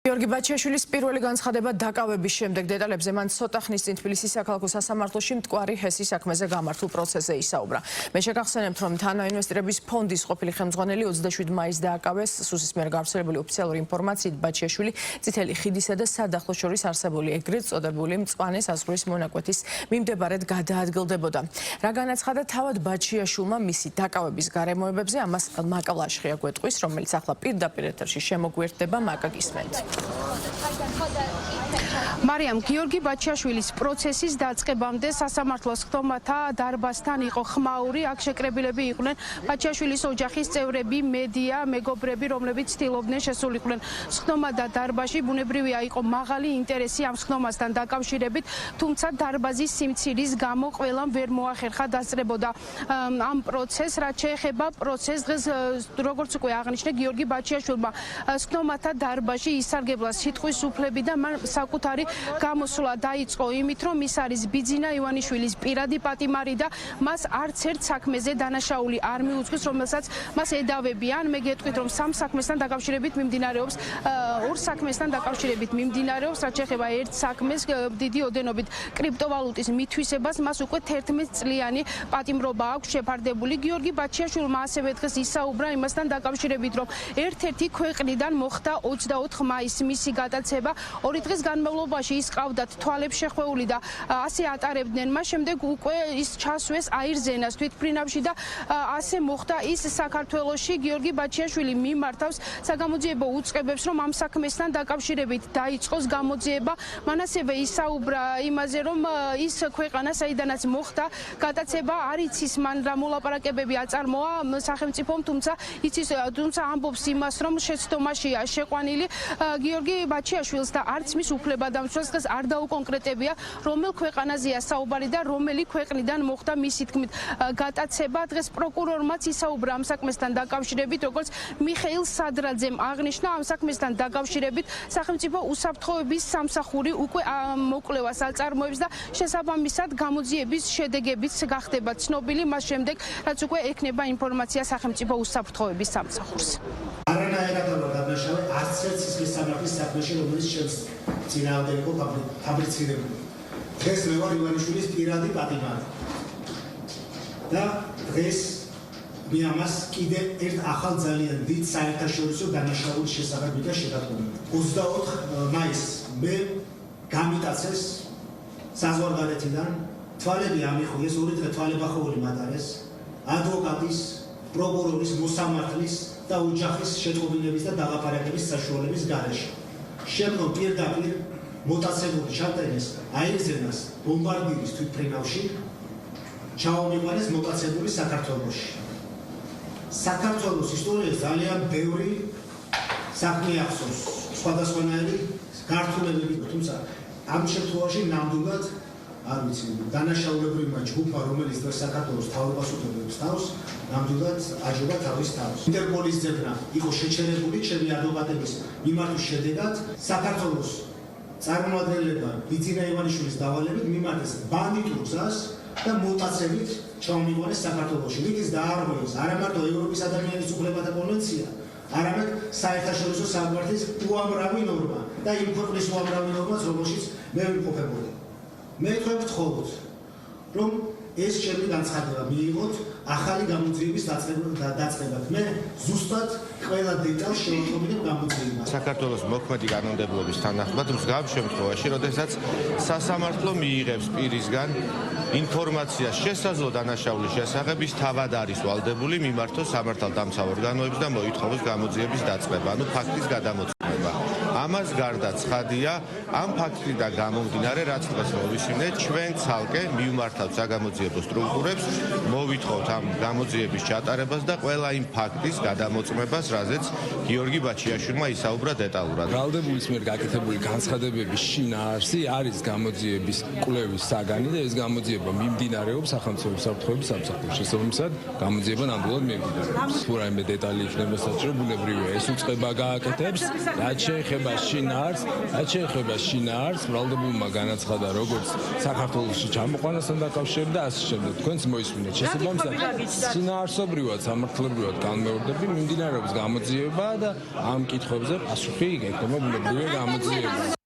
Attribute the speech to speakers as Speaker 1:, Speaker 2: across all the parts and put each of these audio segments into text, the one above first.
Speaker 1: გიორგი ბაჩიაშვილის პირველი განცხადება დაკავების შემდეგ დეტალებზე მან ცოტა ხნის წინ თბილისის საქალაქო სასამართლოში მტკვარი ჰესის საქმეზე გამართულ პროცესზე ისაუბრა. მე შეგახსენებთ, რომ თანაინვესტირების ფონდის ყოფილი ხელმძღვანელი 27 მაისს დააკავეს. სუსის მიერ გავრცელებული ოფიციალური ინფორმაციით ბაჩიაშვილი წითელი ხიდისა და სადახლოს შორის არსებული ეგრეთ წოდებული მწვანე საზღვრის მონაკვეთის მიმდებარედ გადაადგილდებოდა. რა განაცხადა თავად ბაჩიაშვილმა მისი დაკავების გარემოებებზე, ამას მაკა ლაშხია გვეტყვის, რომელიც ახლა პირდაპირ ეთერში შემოგვიერთდება. მაკა, გისმენთ.
Speaker 2: მარიამ, გიორგი ბაჩიაშვილის პროცესის დაწყებამდე სასამართლოს ხდომათა დარბაზთან იყო ხმაური. აქ შეკრებილები იყვნენ ბაჩიაშვილის ოჯახის წევრები, მედია, მეგობრები, რომლებიც ცდილობდნენ შესულიყვნენ ხდომა და დარბაზში. ბუნებრივია, იყო მაღალი ინტერესი ამ ხდომასთან დაკავშირებით, თუმცა დარბაზის სიმცირის გამო ყველამ ვერ მოახერხა დასწრებოდა ამ პროცესს. რაც შეეხება პროცესს, დღეს როგორც უკვე აღნიშნე, გიორგი ბაჩიაშვილმა ხდომათა დარბაზში ისარგებლა სიტყვის უფლები და მან საკუთარი გამოსვლა დაიწყო იმით, რომ ის არის ბიძინა ივანიშვილის პირადი პატიმარი და მას არც ერთ საქმეზე დანაშაული არ მიუძღვის, რომელსაც მას ედავებიან. მე გეტყვით, რომ სამ საქმესთან დაკავშირებით მიმდინარეობს, ორ საქმესთან დაკავშირებით მიმდინარეობს, რაც შეეხება ერთ საქმეს, დიდი ოდენობით კრიპტოვალუტის მითვისებას, მას უკვე 11 წლიანი პატიმრობა აქვს შეფარდებული. გიორგი ბაჩიაშვილმა ასევე დღეს ისაუბრა იმასთან დაკავშირებით, რომ ერთ-ერთი ქვეყნიდან მოხდა 24 მაისს მისი გადაცემა. 2 დღის განმავლობაში ის ყავდათ თვალებს შეხვეული და ასე ატარებდნენ. მას შემდეგ უკვე ის ჩასვეს აირზენას თვითმფრინავში და ასე მოხდა ის საქართველოში. გიორგი ბაჩიაშვილი მიმართავს საგამოძიებო უწყებებს, რომ ამ საქმესთან დაკავშირებით დაიწყოს გამოძიება. მან ასევე ისაუბრა იმაზე, რომ ის ქვეყანა, საიდანაც მოხდა გადაცემა, არ იცის მან რა მოლაპარაკებები აწარმოა სახელმწიფომ, თუმცა ამბობს იმას, რომ შეცდომაშია შეყვანილი გიორგი ბაჩიაშვილს და არც მის უფლებადამცველს დღეს არ დაუკონკრეტებია, რომელ ქვეყანაზეა საუბარი და რომელი ქვეყნიდან მოხდა მისი თქმით გადაცემა. დღეს პროკურორმაც ისაუბრა ამ საქმესთან დაკავშირებით, როგორც მიხეილ სადრაძემ აღნიშნა, ამ საქმესთან დაკავშირებით სახელმწიფო უსაფრთხოების სამსახური უკვე მოკვლევას აწარმოებს და შესაბამისად გამოძიების შედეგებიც გახდება ცნობილი მას შემდეგ, რაც უკვე ექნება ინფორმაცია სახელმწიფო უსაფრთხოების სამსახურს.
Speaker 3: არანაირად არ დაბაშავე არც ერთ სისხლის სამართლის საქმეში, რომელიც ჩემს წინააღმდეგ იყო ფაბრიცირებული. დღეს მე ვარ ივანიშვილის პირადი პატიმარი. და დღეს მე ამას კიდევ ერთ ახალ ძალიან დიდ საერთაშორისო დანაშაულის შესახებ ვიდა შეთანხმებული. 24 მაისს მე გამიტაცეს საზღვარგარეთიდან, თვალები ამიხვილეს, 2 დღე თვალებახოვული მატარეს, ადვოკატის, პროკურორის, მოსამართლის და ოჯახის შეტყობინების და დაღაპარაკების საშუალების გარეშე. შემდგომ პირდაპირ მოტაცებული ჩატრენეს აირზენას ბომბარდირის თვითმფრინავში, ჩაომიყვანეს მოტაცებული საქართველოში. საქართველოს ისტორიაში ძალიან ბევრი საქმე ახსოვს, სხვადასხვანაირი გართულებები, თუმცა ამ შემთხვევაში ნამდვილად არ ვიცი, დანაშაულებრივმა ჯგუფმა, რომელიც დღეს საქართველოს მთავრობას უთმობს თავს, ნამდვილად აჯობა თავის თავს. ინტერპოლის ძებნა იყო შეჩერებული ჩემი ადვოკატების მიმართვის შედეგად. საქართველოს წარმომადგენლებმა ბიძინა ივანიშვილის დავალებით მიმართეს ბანდიტურ გზას და მოტაცებით ჩაომიყვანეს საქართველოში. რითიც დაარღვევეს არა მარტო ევროპის ადამიანის უფლებათა კონვენცია, არამედ საერთაშორისო სამართლის უამრავი ნორმა და იმ ქვეყნის უამრავი ნორმაც, რომელშიც მე ვიმყოფებოდი. მე ვთხოვთ, რომ ეს ჩემი განცხადება მიიღოთ ახალი გამოძიების დაწყებად. მე ზუსტად ყველა დეტალს შევატყობინებ გამოძიებას.
Speaker 4: საქართველოს მოქმედი კანონმდებლობის თანახმად მსგავს შემთხვევაში, როდესაც სასამართლო მიიღებს პირისგან ინფორმაციას შესაძლო დანაშაულის შესახებ, ის თავად არის ვალდებული მიმართოს სამართალდამცავ ორგანოებს და მოითხოვოს გამოძიების დაწყება, ანუ ფაქტის გადამოწმება. ამას გარდა ცხადია, ამ ფაქტიდან გამომდინარე, რაც დღეს მოვისმინეთ, ჩვენ ცალკე მივმართავთ საგამოძიებო სტრუქტურებს, მოვითხოვთ ამ გამოძიების ჩატარებას და ყველა იმ ფაქტის გადამოწმებას, რაზეც გიორგი ბაჩიაშვილმა ისაუბრა დეტალურად.
Speaker 5: ბრალდებულის მიერ გაკეთებული განცხადებების შინაარსი არის გამოძიების კვლევის საგანი და ეს გამოძიება მიმდინარეობს სახელმწიფო უსაფრთხოების სამსახურში. შესაბამისად, გამოძიება ნამდვილად მიმდინარეობს. თუ რაიმე დეტალი იქნება საჭირო, ბუნებრივია ეს უწყება გააკეთებს, რაც შეეხება შეეხება შინაარსს, ბრალდებულმა განაცხადა როგორც საქართველოში ჩამოყვანასთან დაკავშირებით და ასე შემდეგ. თქვენც მოისმინეთ. შესაბამისად, შინაარსობრივად, სამართლებრივად განმეორდები მიმდინარეობს გამოძიება და ამ კითხვებზე პასუხი იქნება ბუნებრივი გამოძიება.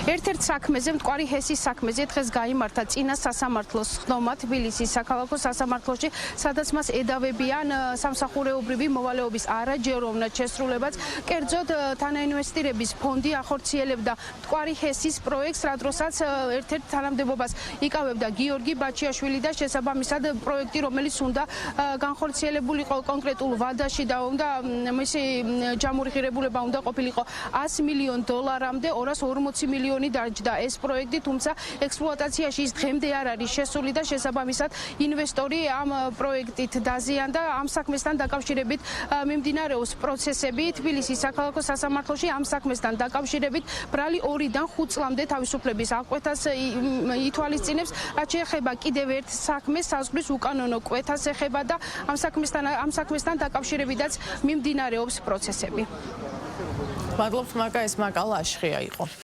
Speaker 2: ერთ-ერთ საქმეზე, მტკვარი ჰესის საქმეზე დღეს გაიმართა წინა სასამართლოს ხდომა თბილისის საქალაქო სასამართლოში, სადაც მას ედავებიან სამსახურეობრივი მოვალეობის არაჯეროვნად შესრულებაც. კერძოდ, თანაინვესტირების ფონდი ახორციელებდა მტკვარი ჰესის პროექტს, რა დროსაც ერთ-ერთ თანამდებობას იკავებდა გიორგი ბაჩიაშვილი და შესაბამისად პროექტი, რომელიც უნდა განხორციელებულიყო კონკრეტულ ვადაში და უნდა მისი ჯამური ღირებულება უნდა ყოფილიყო 100 მილიონ დოლარამდე 240 მილიონი დაჯდა ეს პროექტი, თუმცა ექსპლუატაციაში ის დღემდე არ არის შესული და შესაბამისად ინვესტორი ამ პროექტით დაზიანდა. ამ საქმესთან დაკავშირებით მიმდინარეობს პროცესები თბილისის საქალაქო სასამართლოში. ამ საქმესთან დაკავშირებით ბრალი 2-დან 5 წლამდე თავისუფლების აღკვეთას ითვალისწინებს. რაც შეეხება კიდევ ერთ საქმეს, საზღვრის უკანონო კვეთას ეხება და ამ საქმესთან დაკავშირებითაც მიმდინარეობს პროცესები.
Speaker 1: მადლობთ, მაკა, ეს მაკა ლაშხია იყო.